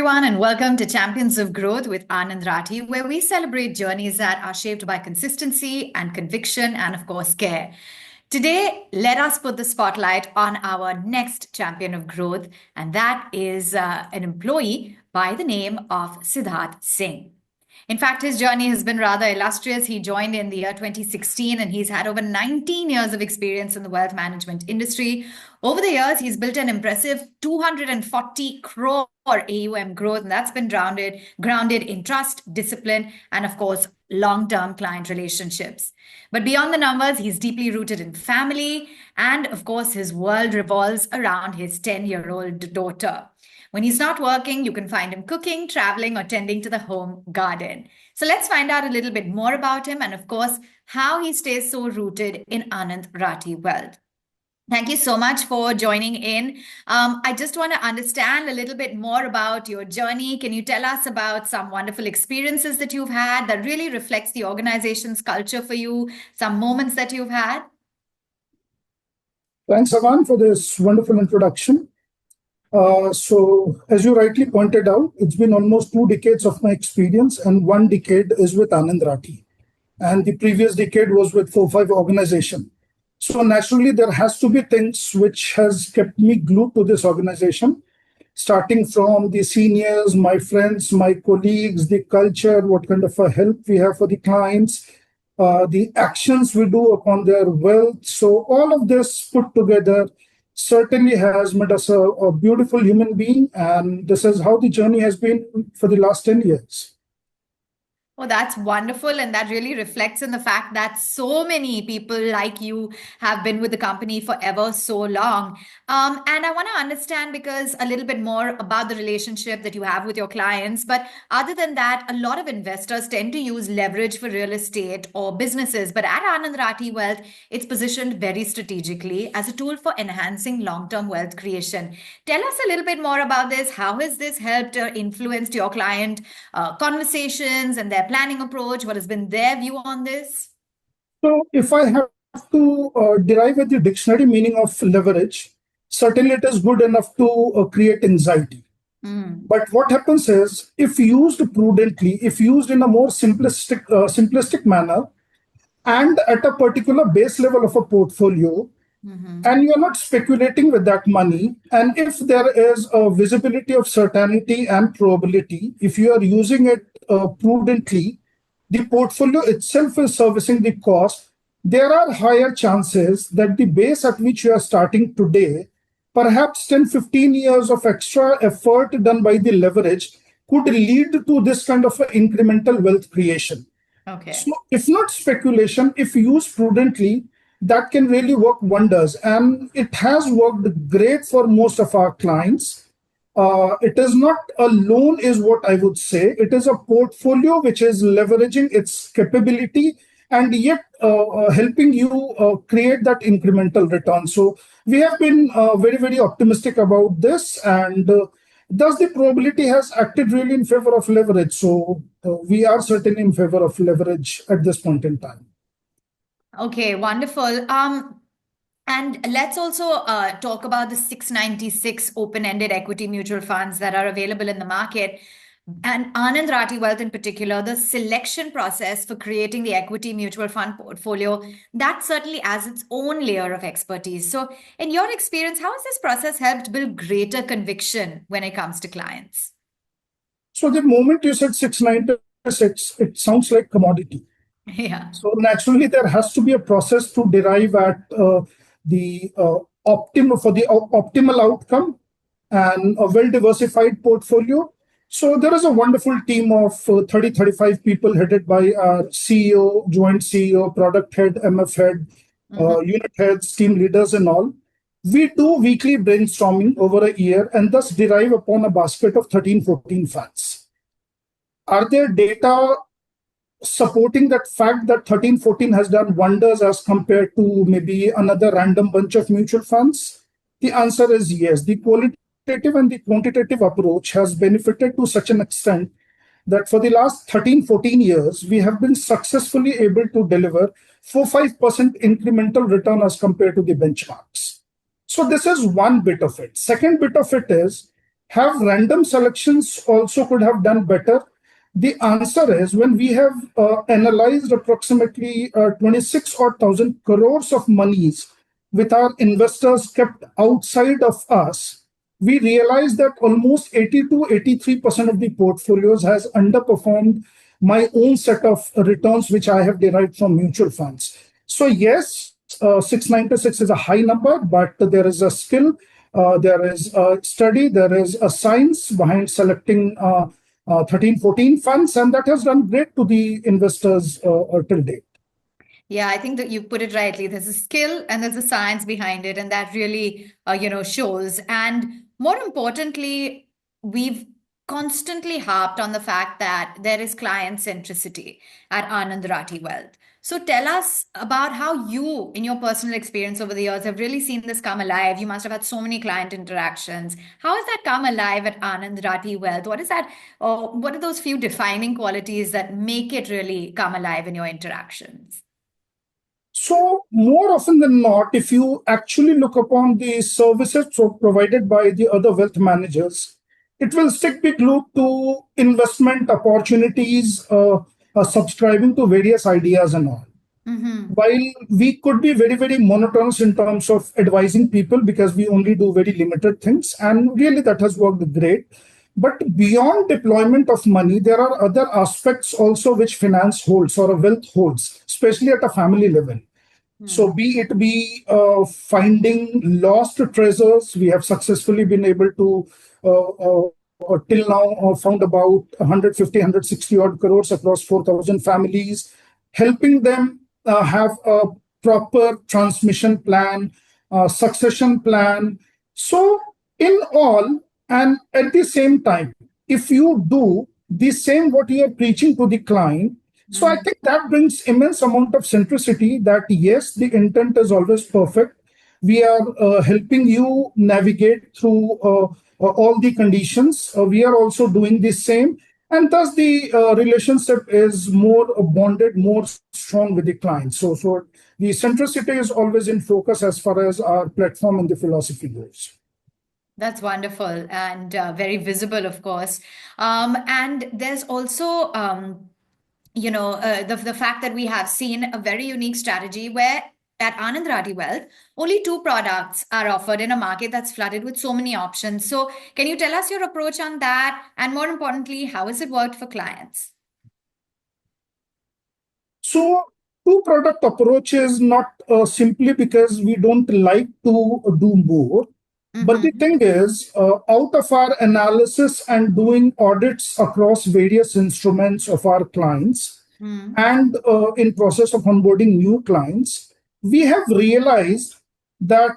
everyone, and welcome to Champions of Growth with Anand Rathi, where we celebrate journeys that are shaped by consistency and conviction and, of course, care. Today, let us put the spotlight on our next champion of growth, and that is an employee by the name of Siddharth Singh. In fact, his journey has been rather illustrious. He joined in the year 2016 and he's had over 19 years of experience in the wealth management industry. Over the years, he's built an impressive 240 crore AUM growth, and that's been grounded in trust, discipline, and of course, long-term client relationships. But beyond the numbers, he's deeply rooted in family, and of course, his world revolves around his 10-year-old daughter. When he's not working, you can find him cooking, traveling, or tending to the home garden. So let's find out a little bit more about him and, of course, how he stays so rooted in Anand Rathi Wealth. Thank you so much for joining in. I just want to understand a little bit more about your journey. Can you tell us about some wonderful experiences that you've had that really reflects the organization's culture for you, some moments that you've had? Thanks, Aman, for this wonderful introduction. So, as you rightly pointed out, it's been almost 2 decades of my experience, and 1 decade is with Anand Rathi. And the previous decade was with 4-5 organization. So naturally, there has to be things which has kept me glued to this organization, starting from the seniors, my friends, my colleagues, the culture, what kind of a help we have for the clients, the actions we do upon their wealth. So all of this put together certainly has made us a beautiful human being. And this is how the journey has been for the last 10 years. Oh, that's wonderful. And that really reflects in the fact that so many people like you have been with the company for ever so long. And I want to understand because a little bit more about the relationship that you have with your clients. But other than that, a lot of investors tend to use leverage for real estate or businesses. But at Anand Rathi Wealth, it's positioned very strategically as a tool for enhancing long-term wealth creation. Tell us a little bit more about this. How has this helped influenced your client conversations and their planning approach? What has been their view on this? So if I have to derive at the dictionary meaning of leverage, certainly it is good enough to create anxiety. But what happens is, if used prudently, if used in a more simplistic manner, and at a particular base level of a portfolio, and you're not speculating with that money, and if there is a visibility of certainty and probability, if you are using it prudently, the portfolio itself is servicing the cost. There are higher chances that the base at which you are starting today, perhaps 10-15 years of extra effort done by the leverage, could lead to this kind of incremental wealth creation. Okay. So if not speculation, if used prudently, that can really work wonders. And it has worked great for most of our clients. It is not a loan is what I would say. It is a portfolio which is leveraging its capability and yet helping you create that incremental return. So we have been very, very optimistic about this. And thus the probability has acted really in favor of leverage. So we are certainly in favor of leverage at this point in time. Okay, wonderful. And let's also talk about the 696 open-ended equity mutual funds that are available in the market. And Anand Rathi Wealth in particular, the selection process for creating the equity mutual fund portfolio, that certainly has its own layer of expertise. So in your experience, how has this process helped build greater conviction when it comes to clients? So the moment you said 696, it sounds like commodity. Yeah. So naturally, there has to be a process to derive at the optimal outcome and a well-diversified portfolio. So there is a wonderful team of 30-35 people headed by our CEO, joint CEO, product head, MF head, unit heads, team leaders and all. We do weekly brainstorming over a year and thus derive upon a basket of 13-14 funds. Are there data supporting that fact that 13-14 has done wonders as compared to maybe another random bunch of mutual funds? The answer is yes. The qualitative and the quantitative approach has benefited to such an extent that for the last 13-14 years, we have been successfully able to deliver 4-5% incremental return as compared to the benchmarks. So this is one bit of it. Second bit of it is, Have random selections also could have done better? The answer is, when we have analyzed approximately 26 or 1,000 crores of monies with our investors kept outside of us, we realize that almost 80 to 83% of the portfolios has underperformed my own set of returns, which I have derived from mutual funds. So yes, 696 is a high number, but there is a skill, there is a study, there is a science behind selecting 13, 14 funds, and that has done great to the investors till date. Yeah, I think that you put it rightly. There's a skill and there's a science behind it, and that really, shows. And more importantly, we've constantly harped on the fact that there is client centricity at Anand Rathi Wealth. So tell us about how you, in your personal experience over the years, have really seen this come alive. You must have had so many client interactions. How has that come alive at Anand Rathi Wealth? What is that, or what are those few defining qualities that make it really come alive in your interactions? So, more often than not, if you actually look upon the services provided by the other wealth managers, it will stick be glued to investment opportunities, subscribing to various ideas and all. While we could be very, very monotonous in terms of advising people because we only do very limited things, and really that has worked great. But beyond deployment of money, there are other aspects also which finance holds or a wealth holds, especially at a family level. So, be it be finding lost treasures, we have successfully been able to till now found about 150, 160 odd crores across 4,000 families, helping them have a proper transmission plan, succession plan. So, in all, and at the same time, if you do the same what you are preaching to the client, so I think that brings immense amount of centricity that yes, the intent is always perfect. We are helping you navigate through all the conditions. We are also doing the same. And thus the relationship is more bonded, more strong with the client. So the centricity is always in focus as far as our platform and the philosophy goes. That's wonderful and very visible, of course. And there's also, the fact that we have seen a very unique strategy where at Anand Rathi Wealth, only two products are offered in a market that's flooded with so many options. So, can you tell us your approach on that? And more importantly, how has it worked for clients? So, two product approach is not simply because we don't like to do more. But the thing is, out of our analysis and doing audits across various instruments of our clients, and in process of onboarding new clients, we have realized that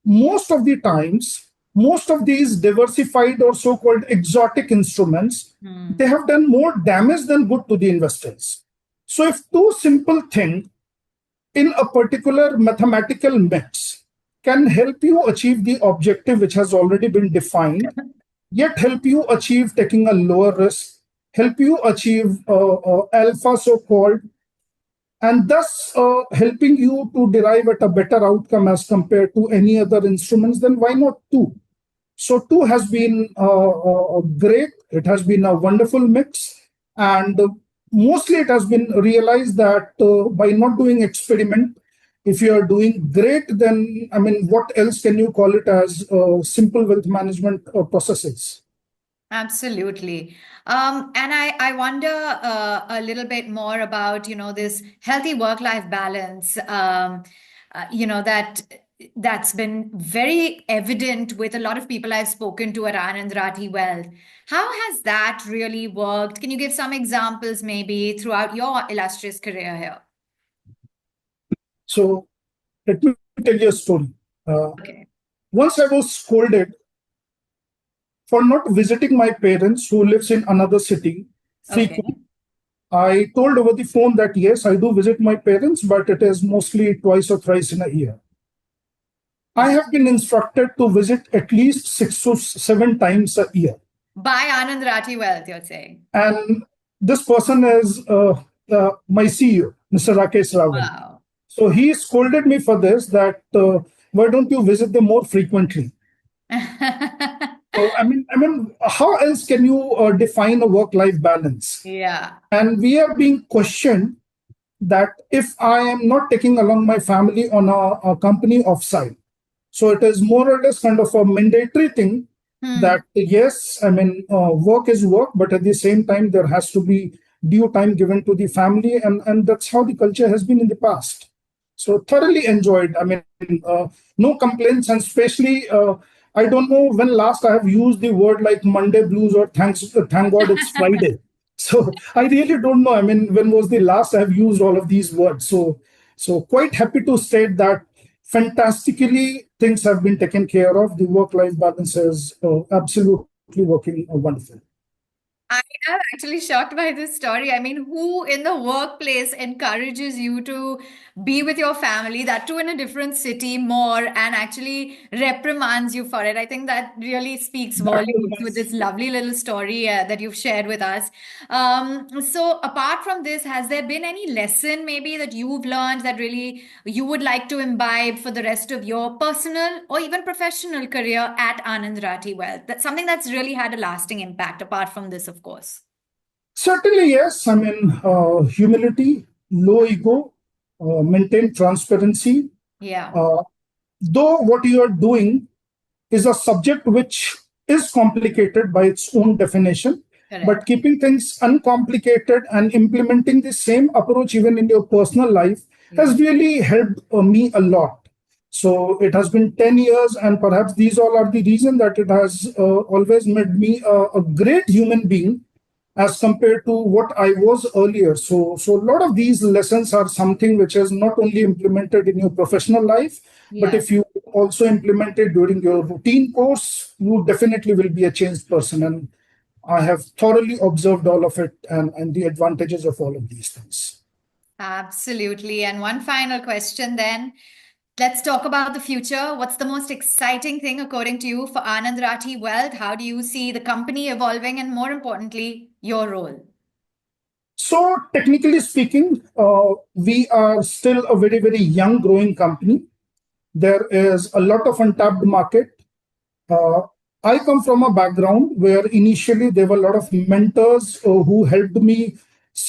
most of the times, most of these diversified or so-called exotic instruments, they have done more damage than good to the investors. So if two simple things in a particular mathematical mix can help you achieve the objective which has already been defined, yet help you achieve taking a lower risk, help you achieve alpha so-called, and thus helping you to derive at a better outcome as compared to any other instruments, then why not two? So two has been great. It has been a wonderful mix. And mostly it has been realized that by not doing experiment, if you are doing great, then, I mean, what else can you call it as simple wealth management processes? Absolutely. And I wonder a little bit more about, this healthy work-life balance, that's been very evident with a lot of people I've spoken to at Anand Rathi Wealth. How has that really worked? Can you give some examples maybe throughout your illustrious career here? So let me tell you a story. Okay. Once I was scolded for not visiting my parents who lives in another city frequently. Okay. I told over the phone that yes, I do visit my parents, but it is mostly twice or thrice in a year. I have been instructed to visit at least 6 to 7 times a year. By Anand Rathi Wealth, you're saying? And this person is my CEO, Mr. Rakesh Rawal. Wow. So he scolded me for this, that why don't you visit them more frequently? So, how else can you define a work-life balance? Yeah. And we are being questioned that if I am not taking along my family on a company offsite, so it is more or less kind of a mandatory thing that yes, work is work, but at the same time, there has to be due time given to the family. And that's how the culture has been in the past. So thoroughly enjoyed. No complaints. And especially, I don't know when last I have used the word like Monday blues or thank God it's Friday. So I really don't know. When was the last I have used all of these words? So quite happy to state that fantastically things have been taken care of. The work-life balance is absolutely working wonderful. I am actually shocked by this story. I mean, who in the workplace encourages you to be with your family, that too in a different city more, and actually reprimands you for it? I think that really speaks That was volumes with this lovely little story that you've shared with us. So, apart from this, has there been any lesson maybe that you've learned that really you would like to imbibe for the rest of your personal or even professional career at Anand Rathi Wealth? That's something that's really had a lasting impact, apart from this, of course. certainly yes. Humility, low ego, maintain transparency. Yeah, Uh, though what you are doing is a subject which is complicated by its own definition, but correct. keeping things uncomplicated and implementing the same approach even in your personal life Yeah. has really helped me a lot. So it has been 10 years, and perhaps these all are the reason that it has always made me a great human being as compared to what I was earlier. So a lot of these lessons are something which is not only implemented in your professional life, but Yeah. if you also implement it during your routine course, you definitely will be a changed person. And I have thoroughly observed all of it and the advantages of all of these things. Absolutely. And one final question then. Let's talk about the future. What's the most exciting thing, according to you, for Anand Rathi Wealth? How do you see the company evolving, and more importantly, your role? So, technically speaking, we are still a very, very young growing company. There is a lot of untapped market. Uh, I come from a background where initially there were a lot of mentors who helped me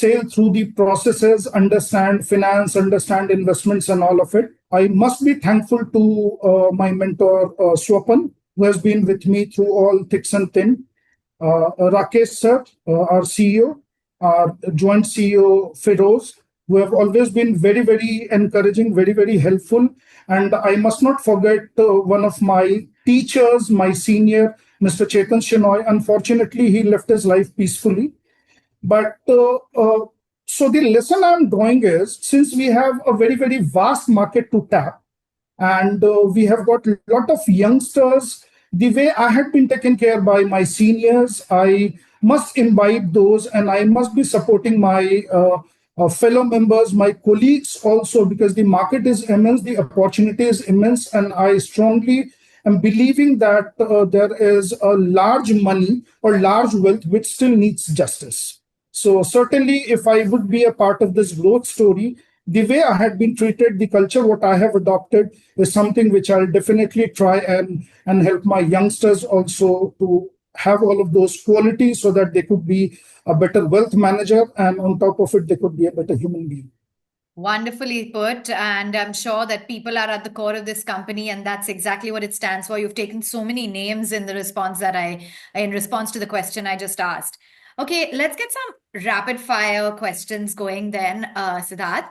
sail through the processes, understand finance, understand investments, and all of it. I must be thankful to my mentor, Swapan, who has been with me through all thicks and thin. Rakesh sir, our CEO, our joint CEO, Feroz, who have always been very, very encouraging, very, very helpful. And I must not forget one of my teachers, my senior, Mr. Chetan Shenoy. Unfortunately, he left his life peacefully. But so the lesson I'm drawing is, since we have a very, very vast market to tap, and we have got a lot of youngsters, the way I had been taken care by my seniors, I must imbibe those, and I must be supporting my fellow members, my colleagues also, because the market is immense, the opportunity is immense, and I strongly am believing that there is a large money or large wealth which still needs justice. So certainly, if I would be a part of this growth story, the way I had been treated, the culture what I have adopted is something which I'll definitely try and help my youngsters also to have all of those qualities so that they could be a better wealth manager, and on top of it, they could be a better human being. Wonderfully put. And I'm sure that people are at the core of this company, and that's exactly what it stands for. You've taken so many names in the response in response to the question I just asked. Okay, let's get some rapid fire questions going then, Siddharth.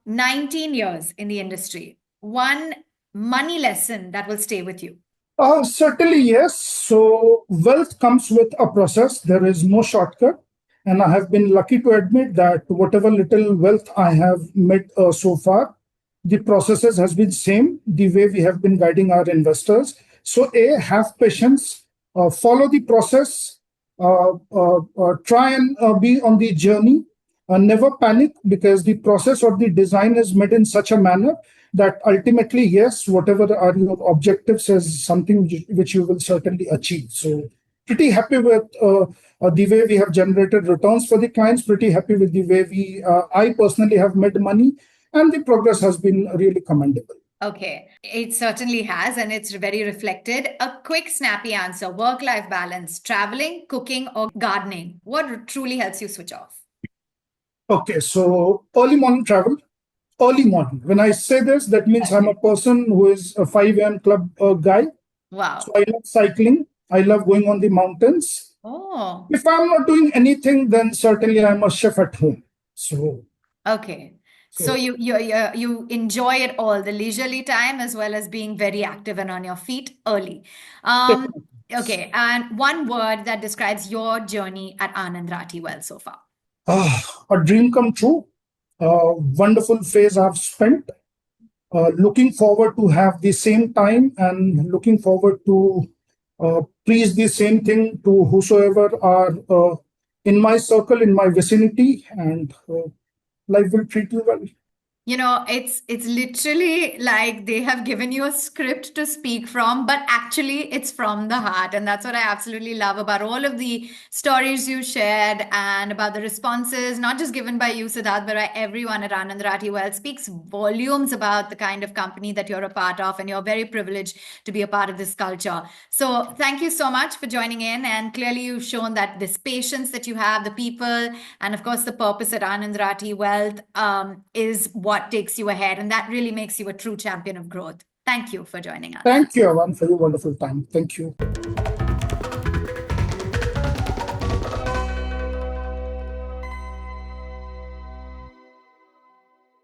19 years in the industry. One money lesson that will stay with you. Certainly, yes. So, wealth comes with a process. There is no shortcut. And I have been lucky to admit that whatever little wealth I have made so far, the processes has been same, the way we have been guiding our investors. So, A, have patience, follow the process, try and be on the journey, never panic, because the process or the design is made in such a manner that ultimately, yes, whatever are your objectives is something which you will certainly achieve. So pretty happy with the way we have generated returns for the clients, pretty happy with the way I personally have made money, and the progress has been really commendable. Okay, it certainly has, and it's very reflected. A quick, snappy answer: work-life balance, traveling, cooking, or gardening. What truly helps you switch off? Okay, so early morning travel, early morning. When I say this, that means I'm a person who is a 5 a.m. club guy. Wow. So I love cycling. I love going on the mountains. Oh, If I'm not doing anything, then certainly I'm a chef at home. So, okay. So so you enjoy it all, the leisurely time as well as being very active and on your feet early. Um, definitely. okay, and one word that describes your journey at Anand Rathi Wealth so far. A dream come true. Wonderful phase I've spent. Looking forward to have the same time and looking forward to preach the same thing to whosoever are in my circle, in my vicinity, and life will treat you well. You know, it's literally like they have given you a script to speak from, but actually it's from the heart. And that's what I absolutely love about all of the stories you shared and about the responses, not just given by you, Siddharth, but by everyone at Anand Rathi Wealth. Speaks volumes about the kind of company that you're a part of, and you're very privileged to be a part of this culture. So thank you so much for joining in. And clearly you've shown that this patience that you have, the people, and of course the purpose at Anand Rathi Wealth is what takes you ahead. And that really makes you a true champion of growth. Thank you for joining us. Thank you, Avan, for your wonderful time. Thank you.